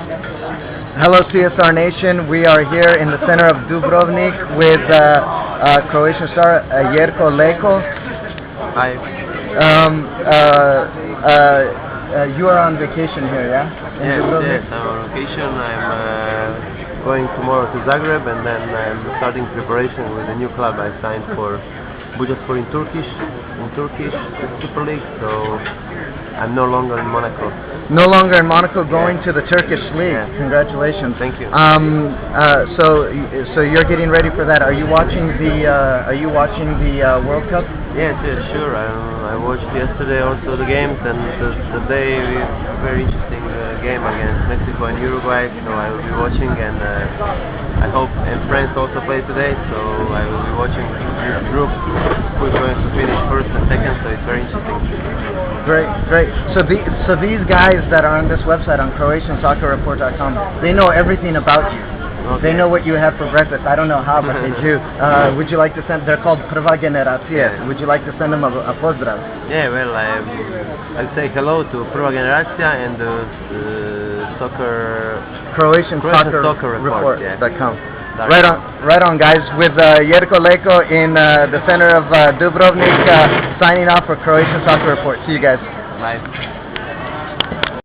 Hello CSR Nation, we are here in the center of Dubrovnik with Croatian star Jerko Leko. Hi. You are on vacation here, yeah? Yes, I'm on vacation. I'm going tomorrow to Zagreb, and then I'm starting preparation with a new club I signed for Bucaspor in Turkish Super League, so I'm no longer in Monaco. No longer in Monaco, going to the Turkish league. Yeah. Congratulations. Thank you. So you're getting ready for that. Are you watching the World Cup? Yes, sure. I watched yesterday also the games, and today very interesting game against Mexico and Uruguay. So I will be watching, and I hope France also play today. So I will be watching this group who's going to finish first and second. So it's very interesting. Great. So these guys that are on this website on CroatianSoccerReport.com, they know everything about you. Okay. They know what you have for breakfast. I don't know how, but they do. Would you like to send? They're called Prva Generacija. Yeah. Would you like to send them a pozdrav? Yeah, well, I'll say hello to Prva Generacija and Croatian Soccer Report. Yeah. .com. Right on, guys. With Jerko Leko in the center of Dubrovnik, signing off for Croatian Soccer Report. See you guys. Bye.